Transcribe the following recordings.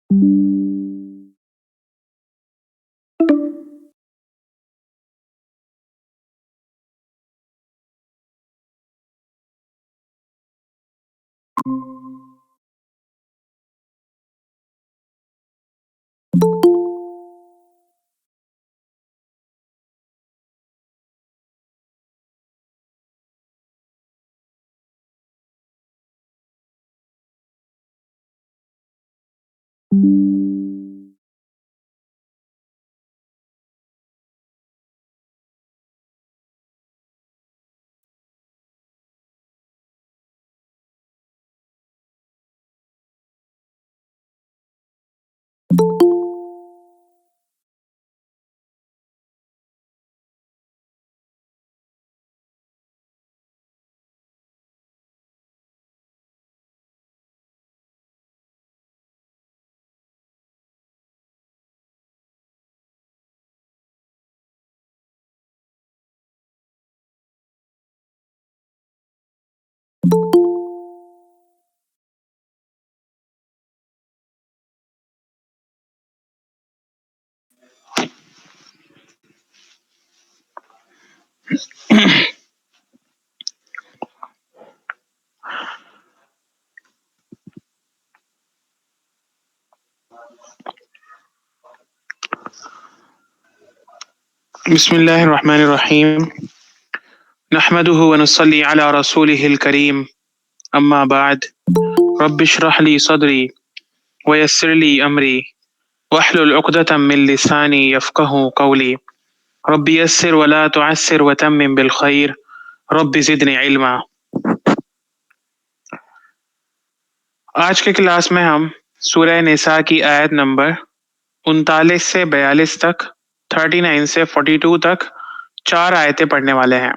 بسم الله الرحمن الرحيم نحمده ونصلي على رسوله الكريم أما بعد رب اشرح لي صدري ويسر لي أمري واحلل عقدة من لساني يفقه قولي رب يسر ولا تعسر وتمم بالخير رب زدني علما. آج کے کلاس میں ہم سورہ نساء کی آیت نمبر 39 سے 42 تک، 39 سے 42 تک 4 آیتیں پڑھنے والے ہیں۔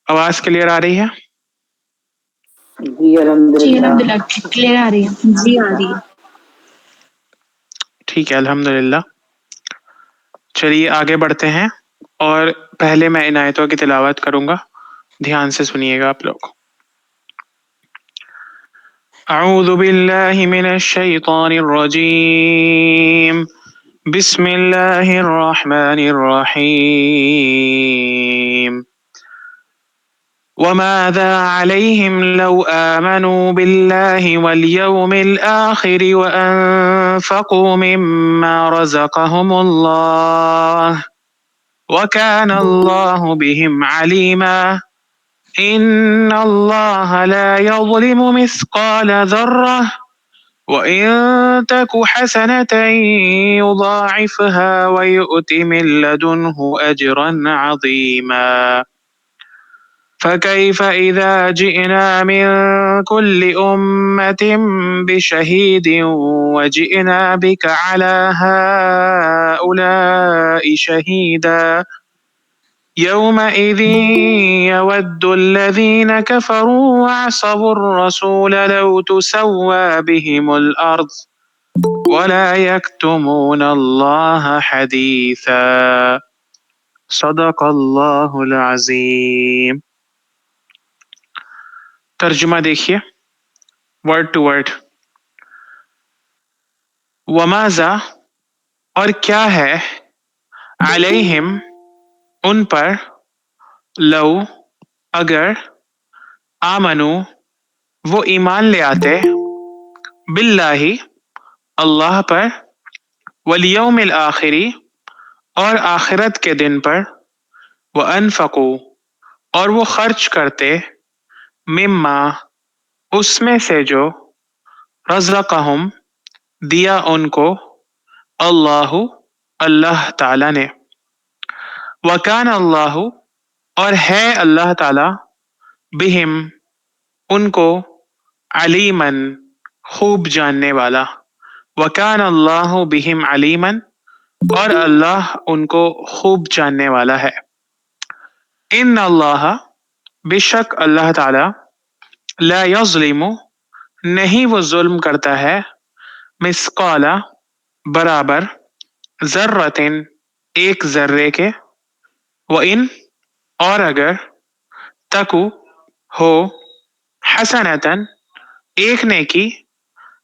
آواز کلیئر آ رہی ہے؟ جی الحمدللہ کلیئر آ رہی ہے۔ جی آ رہی ہے۔ ٹھیک ہے، الحمدللہ۔ چلیے آگے بڑھتے ہیں، اور پہلے میں ان آیتوں کی تلاوت کروں گا، دھیان سے سنیے گا آپ لوگ۔ اعوذ باللہ من الشیطان الرجیم، بسم اللہ الرحمن الرحیم۔ وماذا عليهم لو آمنوا بالله واليوم الآخر وأنفقوا مما رزقهم الله وكان الله بهم عليما إن الله لا يظلم مثقال ذرة وإن تك حسنة يضاعفها ويؤت من لدنه أجرا عظيما فكيف إذا جئنا من كل أمة بشهيد وجئنا بك على هؤلاء شهيدا يومئذ يود الذين كفروا وعصوا الرسول لو تسوى بهم الأرض ولا يكتمون الله حديثا صدق اللہ العظیم۔ ترجمہ دیکھیے ورڈ ٹو ورڈ۔ وماذا اور کیا ہے، علیہم ان پر، لو اگر، آمنو وہ ایمان لے آتے، باللہ اللہ پر، والیوم الآخری اور آخرت کے دن پر، وانفقوا اور وہ خرچ کرتے، مما اس میں سے جو، رزقہم دیا ان کو، اللہ اللہ تعالی نے، وکان اللہ اور ہے اللہ تعالی، بہم ان کو، علیمن خوب جاننے والا، وکان اللہ بہم علیمن اور اللہ ان کو خوب جاننے والا ہے۔ ان اللہ بے شک اللہ تعالی، لا یظلم نہیں وہ ظلم کرتا ہے، مثقال برابر، ذرۃ ایک ذرے کے، وَإِن اور اگر، تکو ہو، حسنۃ ایک نیکی،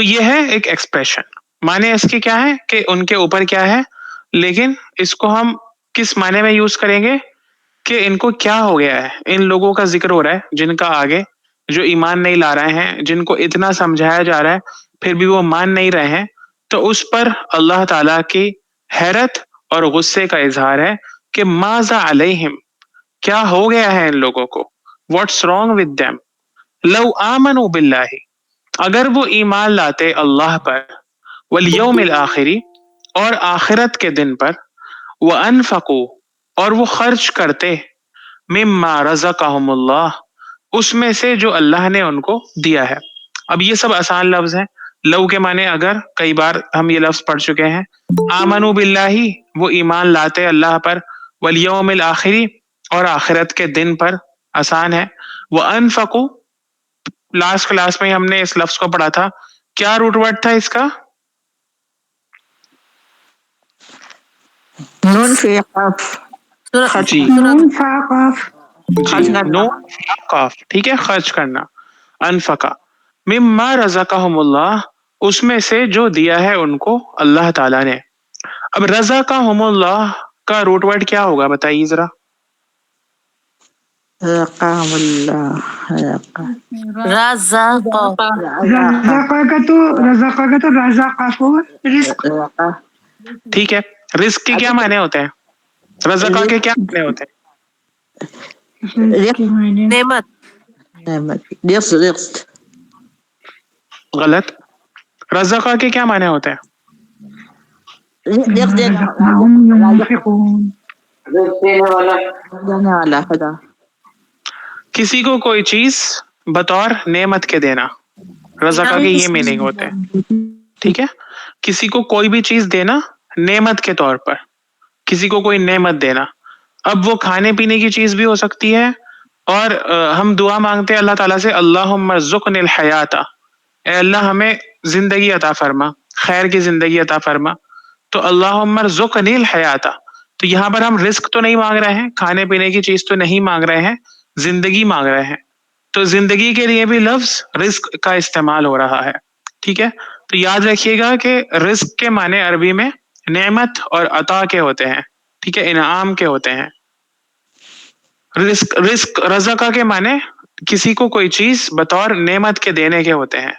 تو یہ ہے ایک ایکسپریشن. معنی اس کے کیا ہے کہ ان کے اوپر کیا ہے, لیکن اس کو ہم کس معنی میں یوز کریں گے کہ ان کو کیا ہو گیا ہے. ان لوگوں کا ذکر ہو رہا ہے جن کا آگے جو ایمان نہیں لا رہے ہیں, جن کو اتنا سمجھایا جا رہا ہے پھر بھی وہ مان نہیں رہے ہیں, تو اس پر اللہ تعالیٰ کی حیرت اور غصے کا اظہار ہے کہ ماذا علیہم, کیا ہو گیا ہے ان لوگوں کو, واٹس رانگ ود دیم, لو آمنوا باللہ, اگر وہ ایمان لاتے اللہ پر, والیوم الآخری, اور آخرت کے دن پر, وانفقوا, اور وہ خرچ کرتے, مما رزقہم اللہ, اس میں سے جو اللہ نے ان کو دیا ہے. اب یہ سب آسان لفظ ہیں. لو کے معنی اگر کئی بار ہم یہ لفظ پڑھ چکے ہیں. آمنوا باللہ, وہ ایمان لاتے اللہ پر, والیوم الآخری, اور آخرت کے دن پر, آسان ہے. وانفقوا, لاسٹ کلاس میں ہم نے اس لفظ کو پڑھا تھا, کیا روٹ ورڈ تھا اس کا؟ نون فی قاف, جی نون فا قاف. جی, نون قاف, ٹھیک ہے, خرچ کرنا. انفقا مما رزقہم اللہ, اس میں سے جو دیا ہے ان کو اللہ تعالیٰ نے. اب رزقہم اللہ کا روٹ ورڈ کیا ہوگا بتائیے ذرا. رقم اللہ, رزقہ کا تو رزا قاف ہوگا, رزق. ٹھیک ہے, رزق کے کیا معنی ہوتے ہیں, رزقہ کے کیا معنی ہوتے ہیں؟ رزق کے معنی نعمت, رزق, غلط. رزقہ کے کیا معنی ہوتے ہیں؟ رزقناہم ينفقون. دینے والا خدا, کسی کو کوئی چیز بطور نعمت کے دینا, رزقہ کے یہ میننگ ہوتے ہیں. ٹھیک ہے, کسی کو کوئی بھی چیز دینا نعمت کے طور پر, کسی کو کوئی نعمت دینا. اب وہ کھانے پینے کی چیز بھی ہو سکتی ہے, اور ہم دعا مانگتے ہیں اللہ تعالیٰ سے, اللہم ارزقنی الحیات, اے اللہ ہمیں زندگی عطا فرما, خیر کی زندگی عطا فرما. تو اللہم ارزقنی الحیات, تو یہاں پر ہم رزق تو نہیں مانگ رہے ہیں, کھانے پینے کی چیز تو نہیں مانگ رہے ہیں, زندگی مانگ رہے ہیں. تو زندگی کے لیے بھی لفظ رزق کا استعمال ہو رہا ہے. ٹھیک ہے, تو یاد رکھیے گا کہ رزق کے معنی عربی میں نعمت اور عطا کے ہوتے ہیں. ٹھیک ہے, انعام کے ہوتے ہیں. رزق رزقہ کے معنی کسی کو کوئی چیز بطور نعمت کے دینے کے ہوتے ہیں.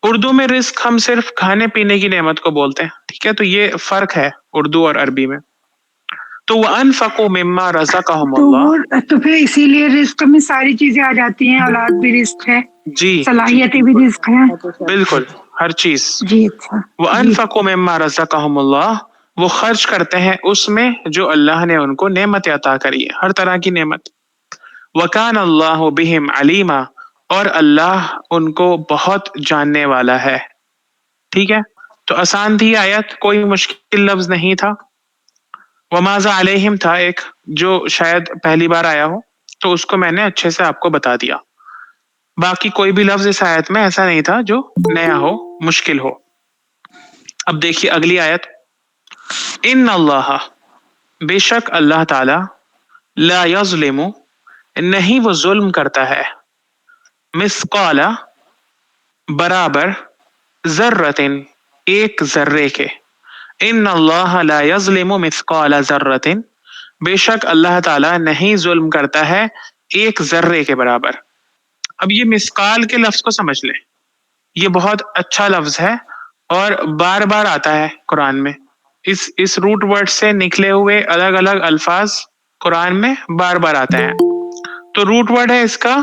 اردو میں رزق ہم صرف کھانے پینے کی نعمت کو بولتے ہیں. ٹھیک ہے, تو یہ فرق ہے اردو اور عربی میں. تو وَأَنفَقُوا مِمَّا رَزَقَهُمُ تو اللَّهُ, وہ تو پھر اسی لیے رزق میں ساری چیزیں آ جاتی ہیں, اولاد بھی رزق ہے, جی صلاحیتیں بھی رزق ہیں. بالکل, ہر چیز. جی اچھا, جی وَأَنفَقُوا مِمَّا رَزَقَهُمُ اللَّهُ, وہ خرچ کرتے ہیں اس میں جو اللہ نے ان کو نعمت عطا کری ہے, ہر طرح کی نعمت. وَكَانَ اللَّهُ بِهِمْ عَلِيمًا, اور اللہ ان کو بہت جاننے والا ہے. ٹھیک ہے, تو آسان تھی آیت, کوئی مشکل لفظ نہیں تھا. وَمَاذَا عَلَيْهِمْ تھا ایک جو شاید پہلی بار آیا ہو, تو اس کو میں نے اچھے سے آپ کو بتا دیا. باقی کوئی بھی لفظ اس آیت میں ایسا نہیں تھا جو نیا ہو, مشکل ہو. اب دیکھیے اگلی آیت, ان اللہ, بے شک اللہ تعالی, لا یظلم, نہیں وہ ظلم کرتا ہے, مثقال, برابر, ذرۃ, ایک ذرے کے. ان اللہ لا یظلم مثقال ذرۃ, بے شک اللہ تعالی نہیں ظلم کرتا ہے ایک ذرے کے برابر. اب یہ مثقال کے لفظ کو سمجھ لیں, یہ بہت اچھا لفظ ہے اور بار بار آتا ہے قرآن میں. اس روٹ ورڈ سے نکلے ہوئے الگ الگ الفاظ قرآن میں بار بار آتے ہیں. تو روٹ ورڈ ہے اس کا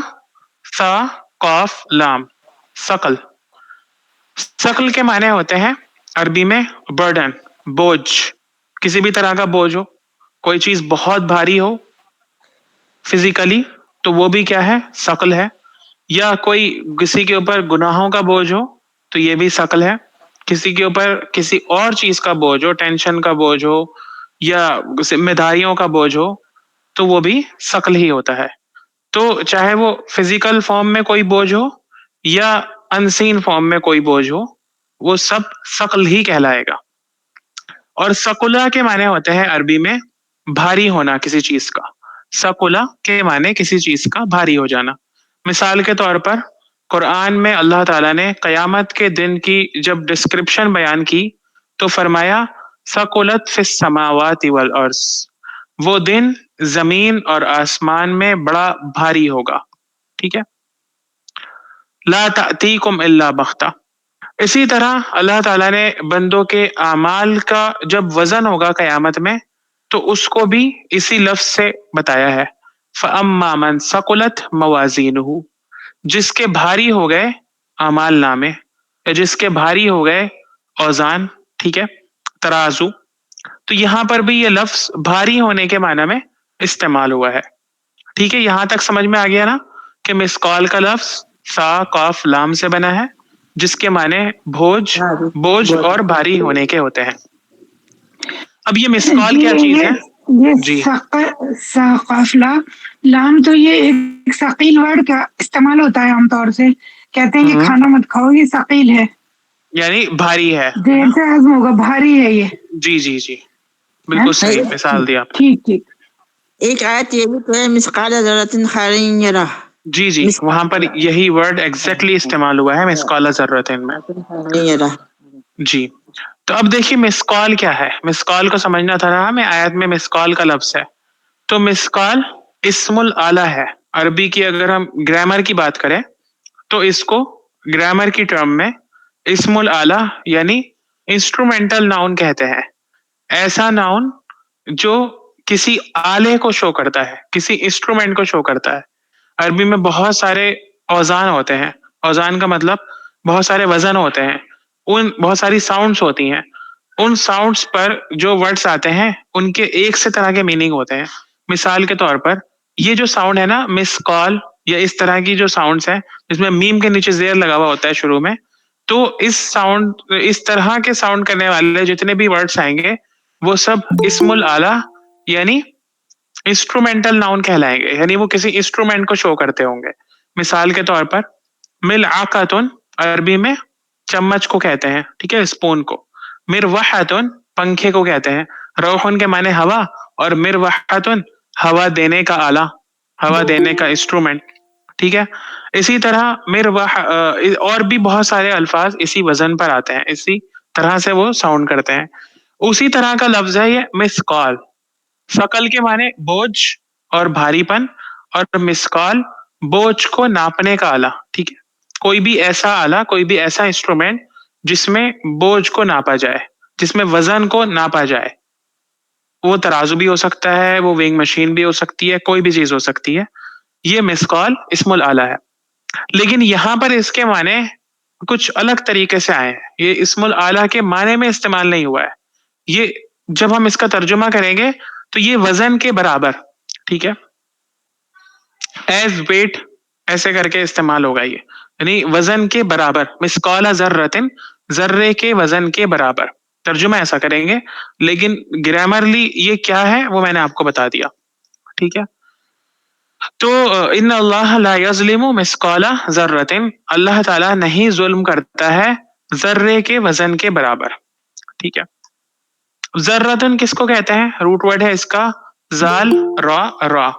سا قاف لام, ثقل. ثقل کے معنی ہوتے ہیں عربی میں برڈن, بوجھ, کسی بھی طرح کا بوجھ ہو, کوئی چیز بہت بھاری ہو فزیکلی تو وہ بھی کیا ہے, ثقل ہے. یا کوئی کسی کے اوپر گناہوں کا بوجھ ہو تو یہ بھی ثقل ہے. کسی کے اوپر کسی اور چیز کا بوجھ ہو, ٹینشن کا بوجھ ہو یا ذمہ داریوں کا بوجھ ہو تو وہ بھی ثقل ہی ہوتا ہے. تو چاہے وہ فزیکل فارم میں کوئی بوجھ ہو یا انسین فارم میں کوئی بوجھ ہو, وہ سب ثقل ہی کہلائے گا. اور ثقلہ کے معنی ہوتے ہیں عربی میں بھاری ہونا کسی چیز کا. ثقلہ کے معنی کسی چیز کا بھاری ہو جانا. مثال کے طور پر قرآن میں اللہ تعالیٰ نے قیامت کے دن کی جب ڈسکرپشن بیان کی تو فرمایا ثقلت فی السماوات والارض، وہ دن زمین اور آسمان میں بڑا بھاری ہوگا. ٹھیک ہے، لا تأتیکم الا بغتہ. اسی طرح اللہ تعالیٰ نے بندوں کے اعمال کا جب وزن ہوگا قیامت میں تو اس کو بھی اسی لفظ سے بتایا ہے، فَأَمَّا مَنْ ثَقُلَتْ مَوَازِينُهُ، جس کے بھاری ہو گئے اعمال نامے یا جس کے بھاری ہو گئے اوزان، ٹھیک ہے، ترازو. تو یہاں پر بھی یہ لفظ بھاری ہونے کے معنی میں استعمال ہوا ہے. ٹھیک ہے، یہاں تک سمجھ میں آ گیا نا کہ مسقال کا لفظ سا قاف لام سے بنا ہے جس کے معنی بوجھ اور بھاری ہونے کے ہوتے ہیں. اب یہ مسقال جی کیا چیز ہے؟ یہ جی قافلہ لام تو یہ ایک ثقیل ورڈ کا استعمال ہوتا ہے عام طور سے، کہتے ہیں یہ کھانا مت کھاؤ یہ ثقیل ہے، یعنی بھاری ہے. دیر سے ہضم ہوگا، بھاری ہے یہ. جی جی جی بالکل صحیح مثال دی آپ نے. ٹھیک ٹھیک. ایک آیت یہ بھی تو ہے مثقال ذرۃ خیر یرہ. جی جی وہاں پر یہی ورڈ ایگزیکٹلی استعمال ہوا ہے مسقال ذرۃ میں. جی تو اب دیکھیے مسقال کیا ہے. مسقال کو سمجھنا تھا نا ہمیں، آیت میں مسقال کا لفظ ہے. تو مسقال اسم الآلہ ہے. عربی کی اگر ہم گرامر کی بات کریں تو اس کو گرامر کی ٹرم میں اسم الآلہ یعنی انسٹرومنٹل ناؤن کہتے ہیں. ایسا ناؤن جو کسی آلے کو شو کرتا ہے، کسی انسٹرومنٹ کو شو کرتا ہے. عربی میں بہت سارے اوزان ہوتے ہیں. اوزان کا مطلب بہت سارے وزن ہوتے ہیں، ان بہت ساری ساؤنڈز ہوتی ہیں. ان ساؤنڈز پر جو ورڈز آتے ہیں ان کے ایک سے طرح کے میننگ ہوتے ہیں. مثال کے طور پر یہ جو ساؤنڈ ہے نا مس کال یا اس طرح کی جو ساؤنڈز ہیں جس میں میم کے نیچے زیر لگا ہوا ہوتا ہے شروع میں، تو اس طرح کے ساؤنڈ کرنے والے جتنے بھی ورڈز آئیں گے وہ سب اسم الآلہ یعنی انسٹرومنٹل ناؤن کہلائیں گے، یعنی وہ کسی انسٹرومنٹ کو شو کرتے ہوں گے. مثال کے طور پر ملعقۃ عربی میں چمچ کو کہتے ہیں، ٹھیک ہے، اسپون کو. مروحۃ پنکھے کو کہتے ہیں. روحن کے معنی ہوا اور مروحۃ ہوا دینے کا آلہ، ہوا دینے کا انسٹرومنٹ. ٹھیک ہے، اسی طرح مروح اور بھی بہت سارے الفاظ اسی وزن پر آتے ہیں، اسی طرح سے وہ ساؤنڈ کرتے ہیں. اسی طرح کا لفظ ہے یہ مسقال. ثقل کے معنی بوجھ اور بھاری پن، اور مسقال بوجھ کو ناپنے کا آلہ. ٹھیک ہے، کوئی بھی ایسا آلہ، کوئی بھی ایسا انسٹرومنٹ جس میں بوجھ کو ناپا جائے، جس میں وزن کو ناپا جائے. وہ ترازو بھی ہو سکتا ہے، وہ وینگ مشین بھی ہو سکتی ہے، کوئی بھی چیز ہو سکتی ہے. یہ مسقال اسم الآلہ ہے. لیکن یہاں پر اس کے معنی کچھ الگ طریقے سے آئے ہیں. یہ اسم الآلہ کے معنی میں استعمال نہیں ہوا ہے. یہ جب ہم اس کا ترجمہ کریں گے تو یہ وزن کے برابر، ٹھیک ہے، ایز ویٹ ایسے کر کے استعمال ہوگا. یہ یعنی وزن کے برابر، مسقال ذرۃ ذرے کے وزن کے برابر ترجمہ ایسا کریں گے. لیکن گرامرلی یہ کیا ہے وہ میں نے آپ کو بتا دیا. ٹھیک ہے، تو ان اللہ لا یظلم مثقال ذرۃ، اللہ تعالیٰ نہیں ظلم کرتا ہے ذرے کے وزن کے برابر. ٹھیک ہے، ذرۃن کس کو کہتے ہیں؟ روٹ ورڈ ہے اس کا زال را.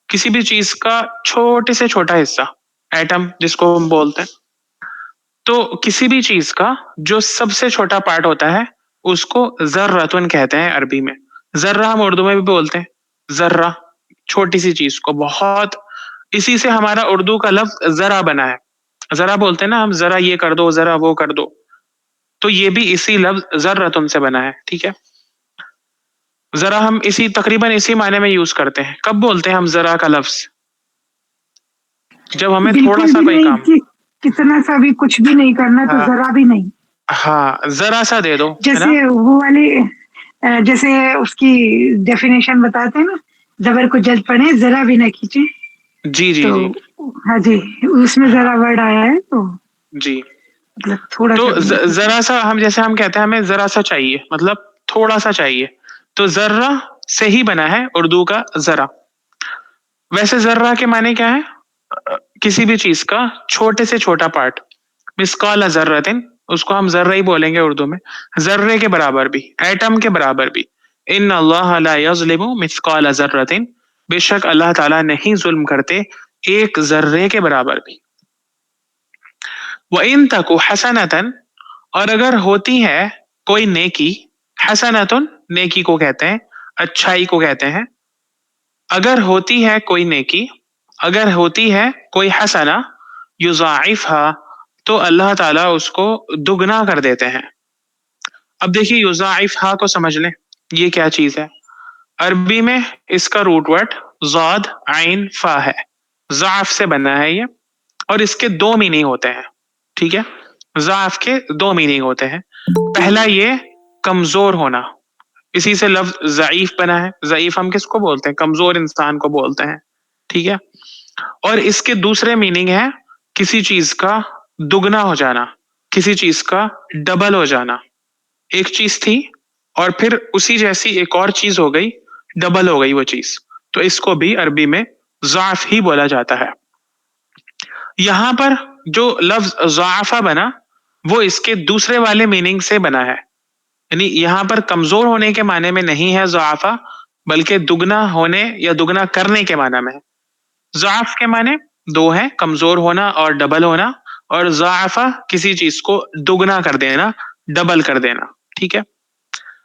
کسی بھی چیز کا چھوٹے سے چھوٹا حصہ، ایٹم جس کو ہم بولتے ہیں. تو کسی بھی چیز کا جو سب سے چھوٹا پارٹ ہوتا ہے اس کو ذرۃن کہتے ہیں عربی میں. ذرہ ہم اردو میں بھی بولتے ہیں، ذرہ چھوٹی سی چیز کو. بہت اسی سے ہمارا اردو کا لفظ ذرا بنا ہے. ذرا بولتے ہیں نا ہم، ذرا یہ کر دو، ذرا وہ کر دو، تو یہ بھی اسی لفظ ذرۃن سے بنا ہے. ٹھیک ہے، ذرا ہم تقریباً اسی معنی میں یوز کرتے ہیں. کب بولتے ہیں ہم ذرا کا لفظ؟ جب ہمیں تھوڑا بالکل سا بھی کوئی نہیں کام، کہ کتنا سا بھی کچھ بھی نہیں کرنا تو ہاں ذرا بھی نہیں. ہاں ذرا سا دے دو، ہے نا. جیسے وہ والی جیسے اس کی ڈیفینیشن بتاتے ہیں نا، زبر کو جلد پڑھیں ذرا بھی نہ کھینچیں. جی جی تو جی ہاں جی، اس میں ہاں ذرا ورڈ آیا ہے تو جی. مطلب تھوڑا تو سا بھی نہیں کھینچیں. ذرا سا، ہم جیسے ہم کہتے ہیں ہمیں ذرا سا چاہیے، مطلب تھوڑا سا چاہیے. تو ذرہ سے ہی بنا ہے اردو کا ذرا. ویسے ذرہ کے معنی کیا ہے؟ کسی بھی چیز کا چھوٹے سے چھوٹا پارٹ. مثقال ذرۃ اس کو ہم ذرہ ہی بولیں گے اردو میں. ذرے کے برابر بھی، ایٹم کے برابر بھی. ان اللہ لا یظلم مثقال ذرۃ، بے شک اللہ تعالیٰ نہیں ظلم کرتے ایک ذرے کے برابر بھی. وَإِن تَكُ حَسَنَةً، اور اگر ہوتی ہے کوئی نیکی، حسنتن نیکی کو کہتے ہیں، اچھائی کو کہتے ہیں، اگر ہوتی ہے کوئی نیکی، اگر ہوتی ہے کوئی حسنہ، یضاعفھا، تو اللہ تعالیٰ اس کو دگنا کر دیتے ہیں. اب دیکھیے یضاعفھا کو سمجھ لیں، یہ کیا چیز ہے. عربی میں اس کا روٹ ورڈ ضاد عین فا ہے، ضعف سے بنا ہے یہ، اور اس کے دو میننگ ہوتے ہیں. ٹھیک ہے، ضعف کے دو میننگ ہوتے ہیں. پہلا یہ کمزور ہونا، اسی سے لفظ ضعیف بنا ہے. ضعیف ہم کس کو بولتے ہیں؟ کمزور انسان کو بولتے ہیں. ٹھیک ہے، اور اس کے دوسرے میننگ ہے کسی چیز کا دگنا ہو جانا، کسی چیز کا ڈبل ہو جانا. ایک چیز تھی اور پھر اسی جیسی ایک اور چیز ہو گئی، ڈبل ہو گئی وہ چیز، تو اس کو بھی عربی میں ضعف ہی بولا جاتا ہے. یہاں پر جو لفظ ضعفہ بنا وہ اس کے دوسرے والے میننگ سے بنا ہے، یعنی یہاں پر کمزور ہونے کے معنی میں نہیں ہے ضعفہ، بلکہ دگنا ہونے یا دگنا کرنے کے معنی میں ہے. ضعف کے معنی دو ہیں، کمزور ہونا اور ڈبل ہونا، اور ضعفہ کسی چیز کو دگنا کر دینا، ڈبل کر دینا. ٹھیک ہے،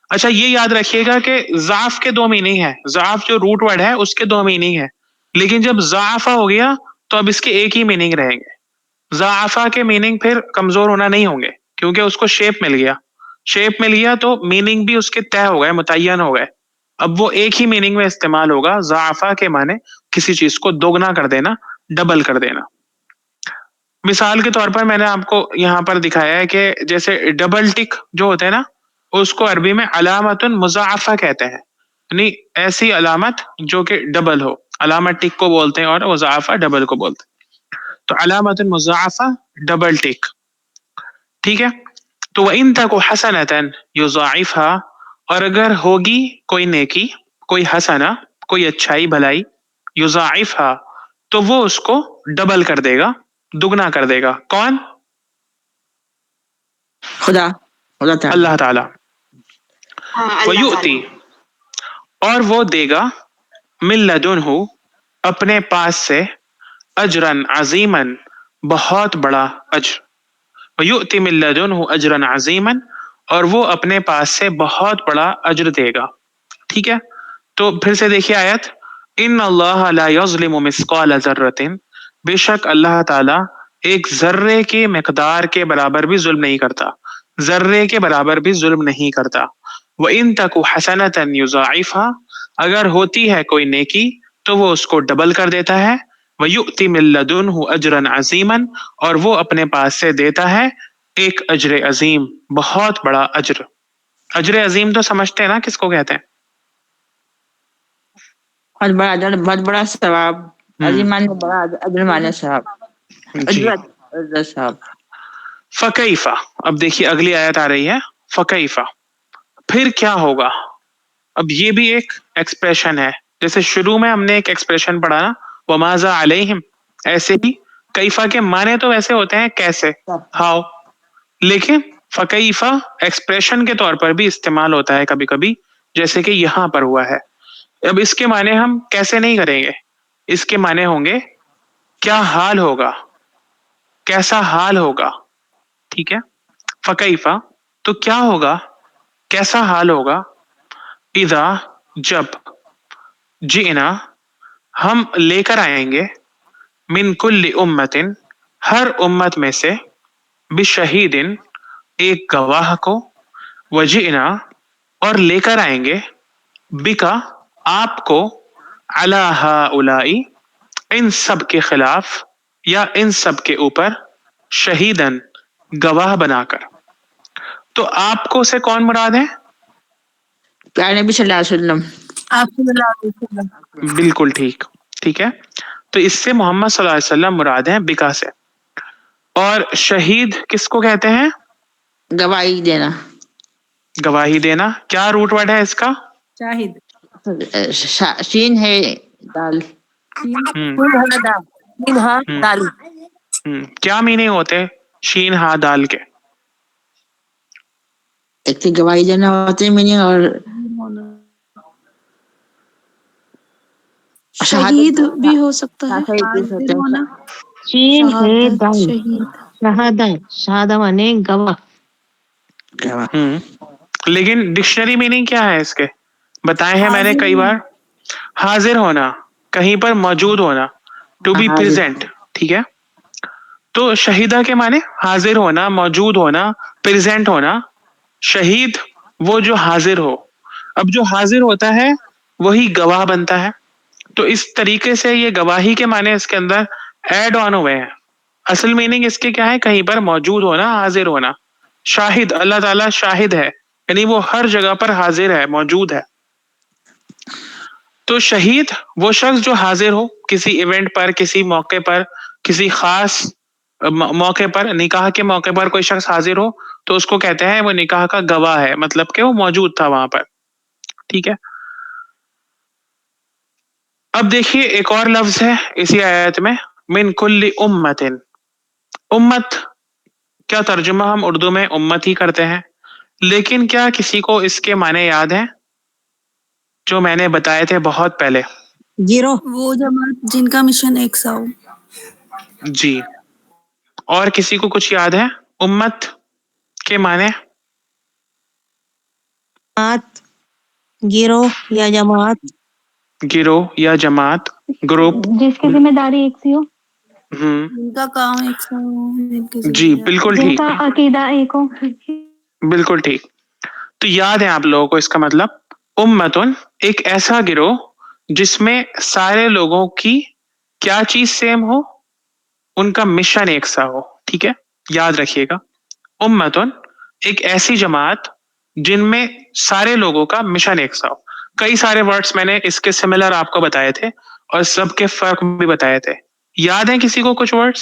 اچھا یہ یاد رکھیے گا کہ ضعف کے دو میننگ ہے، ضعف جو روٹ ورڈ ہے اس کے دو میننگ ہے، لیکن جب ضعفہ ہو گیا تو اب اس کے ایک ہی میننگ رہیں گے. ضعفہ کے میننگ پھر کمزور ہونا نہیں ہوں گے، کیونکہ اس کو شیپ مل گیا، شیپ مل گیا تو میننگ بھی اس کے طے ہو گئے، متعین ہو گئے. اب وہ ایک ہی میننگ میں استعمال ہوگا. ضعفہ کے معنی کسی چیز کو دوگنا کر دینا، ڈبل کر دینا. مثال کے طور پر میں نے آپ کو یہاں پر دکھایا ہے کہ جیسے ڈبل ٹک جو ہوتے ہیں نا، اس کو عربی میں علامت مضاعفہ کہتے ہیں، یعنی ایسی علامت جو کہ ڈبل ہو. علامت ٹک کو بولتے ہیں اور مضاعفہ ڈبل کو بولتے ہیں. تو علامت مضاعفہ ڈبل ٹک. ٹھیک ہے، تو وَإِن تَكُ حَسَنَةً يُضَاعِفْهَا، اور اگر ہوگی کوئی نیکی، کوئی حسنہ، کوئی اچھائی بھلائی، یضاعفها، تو وہ اس کو ڈبل کر دے گا، دگنا کر دے گا. کون؟ خدا تعالیٰ. اللہ تعالیٰ. وَيُؤْتِي، اور وہ دے گا، مِن لَدُنْهُ، اپنے پاس سے، اجراً عظیماً، بہت بڑا اجر. وَيُؤْتِ مِن لَدُنْهُ اجراً عظیماً، اور وہ اپنے پاس سے بہت بڑا اجر دے گا. ٹھیک ہے، تو پھر سے دیکھیے آیت، ان اللہ لا یظلم مثقال ذرۃ، بے شک اللہ تعالی ایک ذرے کی مقدار کے برابر بھی ظلم نہیں کرتا، ذرے کے برابر بھی ظلم نہیں کرتا. وَإِن تَكُ حَسَنَةً يُضَاعِفْهَا، اگر ہوتی ہے کوئی نیکی تو وہ اس کو ڈبل کر دیتا ہے. وَيُؤْتِ مِن لَدُنْهُ أَجْرًا عَظِيمًا، اور وہ اپنے پاس سے دیتا ہے ایک اجر عظیم، بہت بڑا اجر. اجر عظیم تو سمجھتے ہیں نا کس کو کہتے ہیں؟ بہت بڑا اجر، بہت بڑا ثواب. عظیم مانے بڑا، اجر مانے ثواب، جی. اجر ثواب. فَكَيْفَ، اب دیکھیے اگلی آیت آ رہی ہے، فَكَيْفَ، پھر کیا ہوگا. اب یہ بھی ایک ایکسپریشن ہے، جیسے شروع میں ہم نے ایک ایکسپریشن پڑھا نا، وَمَاذَا عَلَيْهِمْ، ایسے ہی کیفا کے معنی تو ویسے ہوتے ہیں کیسے، ہاؤ، لیکن فکیفا ایکسپریشن کے طور پر بھی استعمال ہوتا ہے کبھی کبھی، جیسے کہ یہاں پر ہوا ہے. اب اس کے معنی ہم کیسے نہیں کریں گے، اس کے معنی ہوں گے کیا حال ہوگا، کیسا حال ہوگا. ٹھیک ہے، فکیفا تو کیا ہوگا، کیسا حال ہوگا. اذا جب، جئنا ہم لے کر آئیں گے، من کل امت ہر امت میں سے، بشہید ایک گواہ کو، وجئنا اور لے کر آئیں گے، بکا آپ کو، علی ہؤلاء ان سب کے خلاف یا ان سب کے اوپر، شہیدن گواہ بنا کر. تو آپ کو سے کون مراد ہے؟ پیارے نبی صلی اللہ علیہ وسلم. آپ صلی اللہ علیہ وسلم. بالکل ٹھیک. ٹھیک ہے، تو اس سے محمد صلی اللہ علیہ وسلم مراد ہیں بکا سے. اور شہید کس کو کہتے ہیں؟ گواہی دینا. گواہی دینا. کیا روٹ ورڈ ہے اس کا؟ شاہد. شین ہے دال. دال. کیا میننگ ہوتے شین ہا دال کے؟ ایک تو گواہی دینا ہوتے میننگ، اور شہید بھی ہو سکتا ہے. شہید شہید. شین ہے دال. شہید. شہادہ مانے گواہ. لیکن ڈکشنری میننگ کیا ہے اس کے بتائے ہیں میں نے کئی بار. حاضر ہونا, کہیں پر موجود ہونا, ٹو بی پریزنٹ. ٹھیک ہے, تو شہیدہ کے معنی حاضر ہونا, موجود ہونا, پریزنٹ ہونا. شہید وہ جو حاضر ہو. اب جو حاضر ہوتا ہے وہی گواہ بنتا ہے. تو اس طریقے سے یہ گواہی کے معنی اس کے اندر ایڈ آن ہوئے ہیں. اصل میننگ اس کے کیا ہے, کہیں پر موجود ہونا, حاضر ہونا. شاہد, اللہ تعالیٰ شاہد ہے, یعنی وہ ہر جگہ پر حاضر ہے, موجود ہے. تو شہید وہ شخص جو حاضر ہو کسی ایونٹ پر, کسی موقع پر, کسی خاص موقع پر. نکاح کے موقع پر کوئی شخص حاضر ہو تو اس کو کہتے ہیں وہ نکاح کا گواہ ہے, مطلب کہ وہ موجود تھا وہاں پر. ٹھیک ہے, اب دیکھیے ایک اور لفظ ہے اسی آیت میں, من کل امت. امت کیا ترجمہ ہم اردو میں امت ہی کرتے ہیں, لیکن کیا کسی کو اس کے معنی یاد ہیں جو میں نے بتائے تھے بہت پہلے؟ گیرو. وہ جماعت جن کا مشن ایک سا ہو. جی, اور کسی کو کچھ یاد ہے امت کے معنی؟ جماعت, گیرو یا جماعت. گروہ یا جماعت, گروپ. جس کی ذمہ داری ایک سی ہو, جن کا کام ایک سا ہو, جن کی جی ذمہ داری. بالکل جن ٹھیک, کا عقیدہ ایک ہو. بالکل ٹھیک. تو یاد ہے آپ لوگوں کو اس کا مطلب, امتن ایک ایسا گروہ جس میں سارے لوگوں کی کیا چیز سیم ہو, ان کا مشن ایک سا ہو. ٹھیک ہے, یاد رکھیے گا, امتن ایک ایسی جماعت جن میں سارے لوگوں کا مشن ایک سا ہو. کئی سارے ورڈز میں نے اس کے سملر آپ کو بتائے تھے اور سب کے فرق بھی بتائے تھے. یاد ہیں کسی کو کچھ ورڈز؟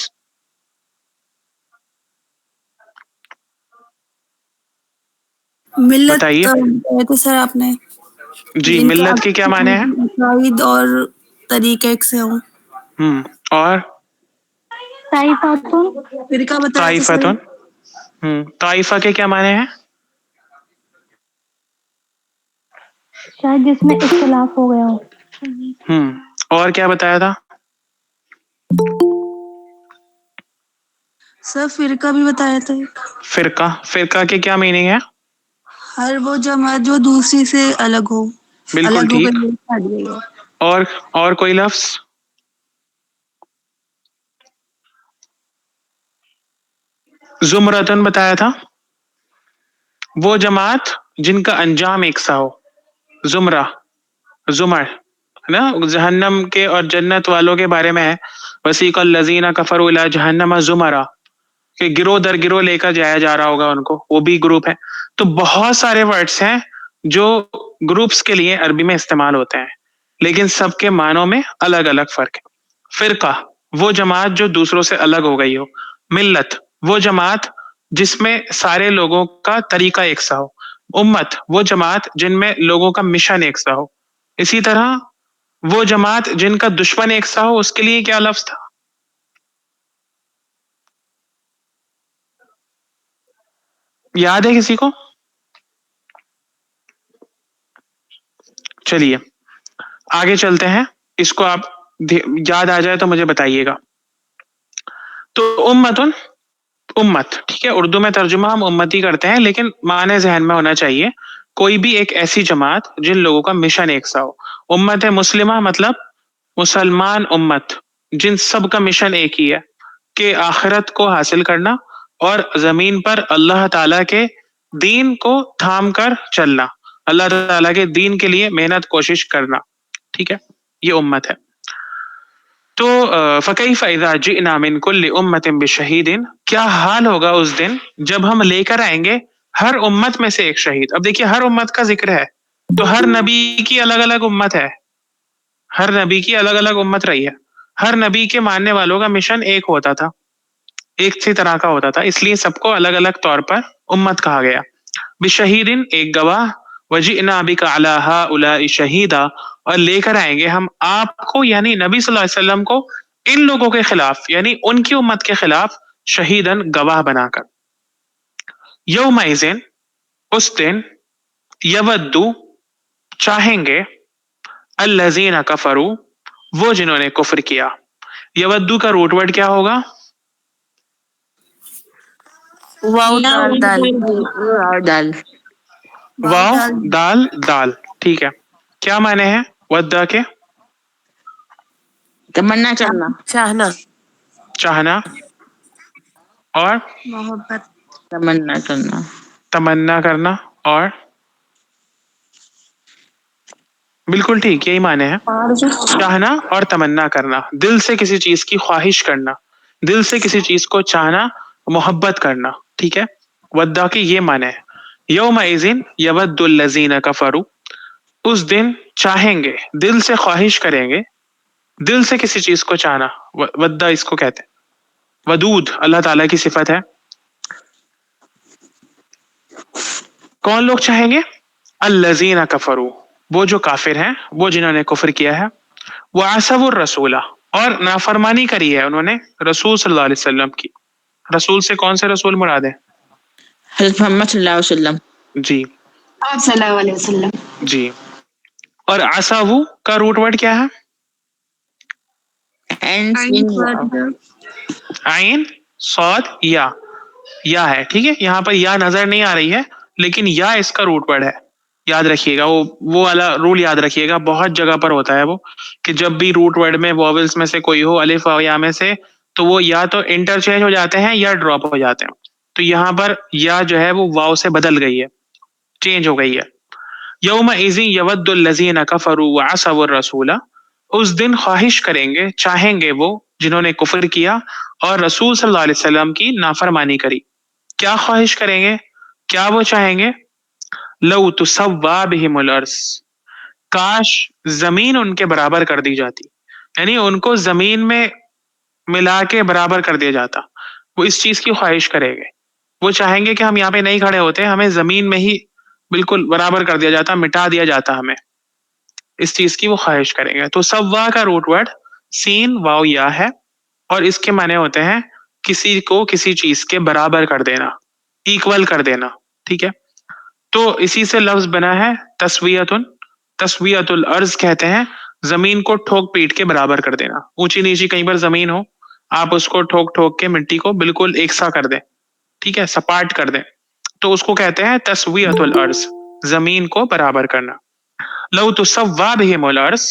ملت بتائیے. بتایا تھا سر آپ نے, جی, جن کا ملت کے کیا معنی ہے؟ عقائد اور طریقے ایک سے ہوں. اور طائفتون, فرقہ بتایا تھا سر. طائفتن, طائفہ کے کیا معنی ہیں؟ شاید جس میں اختلاف ہو گیا ہو. اور کیا بتایا تھا؟ سر فرقہ بھی بتایا تھا. فرقہ, فرقہ کے کیا میننگ ہے؟ ہر وہ جماعت جو دوسری سے الگ ہو, بالکل الگ ہو ٹھیک. کر چھاڑ گئی ہو. اور کوئی لفظ؟ زمرتن بتایا تھا, وہ جماعت جن کا انجام ایک سا ہو. زمرہ, زمر ہے نا, جہنم کے اور جنت والوں کے بارے میں ہے. وسیق الذین کفروا الی جہنم زمرہ, کہ گروہ در گروہ لے کر جایا جا رہا ہوگا ان کو, وہ بھی گروپ ہے. تو بہت سارے ورڈز ہیں جو گروپس کے لیے عربی میں استعمال ہوتے ہیں, لیکن سب کے معنوں میں الگ الگ فرق ہے. فرقہ وہ جماعت جو دوسروں سے الگ ہو گئی ہو. ملت وہ جماعت جس میں سارے لوگوں کا طریقہ ایک سا ہو. امت وہ جماعت جن میں لوگوں کا مشن ایک سا ہو. اسی طرح وہ جماعت جن کا دشمن ایک سا ہو, اس کے لیے کیا لفظ تھا؟ یاد ہے کسی کو؟ چلیے آگے چلتے ہیں, اس کو آپ یاد آ جائے تو مجھے بتائیے گا. تو امتن, امت ٹھیک ہے, اردو میں ترجمہ ہم امتی کرتے ہیں, لیکن معنی ذہن میں ہونا چاہیے کوئی بھی ایک ایسی جماعت جن لوگوں کا مشن ایک سا ہو. امت مسلمہ مطلب مسلمان امت جن سب کا مشن ایک ہی ہے کہ آخرت کو حاصل کرنا اور زمین پر اللہ تعالیٰ کے دین کو تھام کر چلنا, اللہ تعالیٰ کے دین کے لیے محنت کوشش کرنا. ٹھیک ہے, یہ امت ہے. تو فکیف اذا جئنا من کل امت بشہید, کیا حال ہوگا اس دن جب ہم لے کر آئیں گے ہر امت میں سے ایک شہید. اب دیکھیے ہر امت کا ذکر ہے, تو ہر نبی کی الگ الگ امت ہے, ہر نبی کی الگ الگ امت رہی ہے. ہر نبی کے ماننے والوں کا مشن ایک ہوتا تھا, ایک سی طرح کا ہوتا تھا, اس لیے سب کو الگ الگ طور پر امت کہا گیا. بشہیدن ایک گواہ, وجئنا بک علی ہؤلاء شہیدا, اور لے کر آئیں گے ہم آپ کو یعنی نبی صلی اللہ علیہ وسلم کو ان لوگوں کے خلاف یعنی ان کی امت کے خلاف شہیدن گواہ بنا کر. یومئذ اس دن, یودو چاہیں گے, الذین کفروا وہ جنہوں نے کفر کیا. یودو کا روٹ ورڈ کیا ہوگا؟ واو دال دال اور دال واو دال دال. ٹھیک ہے, کیا معنی ہے ودا کے؟ تمنا کرنا. چاہنا چاہنا, اور محبت تمنا کرنا. تمنا کرنا, اور بالکل ٹھیک, یہی معنی ہے. چاہنا اور تمنا کرنا, دل سے کسی چیز کی خواہش کرنا, دل سے کسی چیز کو چاہنا, محبت کرنا. ٹھیک ہے, ودا کے یہ معنی ہے. یومئذ یود الذین کفروا, اس دن چاہیں گے, دل سے خواہش کریں گے, دل سے کسی چیز کو چاہنا, ودا اس کو کہتے ہیں. ودود اللہ تعالیٰ کی صفت ہے. کون لوگ چاہیں گے؟ الذین کفروا, وہ جو کافر ہیں, وہ جنہوں نے کفر کیا ہے. وعصوا الرسول, اور نافرمانی کری ہے انہوں نے رسول صلی اللہ علیہ وسلم کی. رسول سے کون سے رسول مراد ہے؟ حضرت محمد صلی اللہ علیہ وسلم. جی آپ صلی اللہ علیہ وسلم. جی. اور عصوا کا روٹ ورڈ کیا ہے؟ اینڈ سین عین صاد یا ہے. ٹھیک ہے, یہاں پر یا نظر نہیں آ رہی ہے, لیکن یا اس کا روٹ ورڈ ہے. یاد رکھیے گا, وہ والا رول یاد رکھیے گا, بہت جگہ پر ہوتا ہے وہ, کہ جب بھی روٹ ورڈ میں وویلز میں سے کوئی ہو, الف اور یا میں سے, تو وہ یا تو انٹرچینج ہو جاتے ہیں یا ڈراپ ہو جاتے ہیں. تو یہاں پر یا جو ہے وہ واو سے بدل گئی ہے, چینج ہو گئی ہے. یومئذ یود الذین کفروا وعصوا الرسول, اس دن خواہش کریں گے, چاہیں گے وہ جنہوں نے کفر کیا اور رسول صلی اللہ علیہ وسلم کی نافرمانی کری. کیا خواہش کریں گے, کیا وہ چاہیں گے؟ لو تسوا بہم الارض, کاش زمین ان کے برابر کر دی جاتی, یعنی ان کو زمین میں ملا کے برابر کر دیا جاتا. وہ اس چیز کی خواہش کریں گے, وہ چاہیں گے کہ ہم یہاں پہ نہیں کھڑے ہوتے, ہمیں زمین میں ہی بالکل برابر کر دیا جاتا, مٹا دیا جاتا ہمیں. اس چیز کی وہ خواہش کریں گے. تو سوا کا روٹ ورڈ سین واو یا ہے, اور اس کے معنی ہوتے ہیں کسی کو کسی چیز کے برابر کر دینا, ایکول کر دینا. ٹھیک ہے, تو اسی سے لفظ بنا ہے تسویتن. تسویت الارض کہتے ہیں زمین کو ٹھوک پیٹ کے برابر کر دینا. اونچی نیچی کہیں پر زمین ہو, آپ اس کو ٹھوک ٹھوک کے مٹی کو بالکل ایک سا کر دیں, ٹھیک ہے, سپاٹ کر دیں, تو اس کو کہتے ہیں تسویت الارض, زمین کو برابر کرنا. لو تسوا بہم الارض,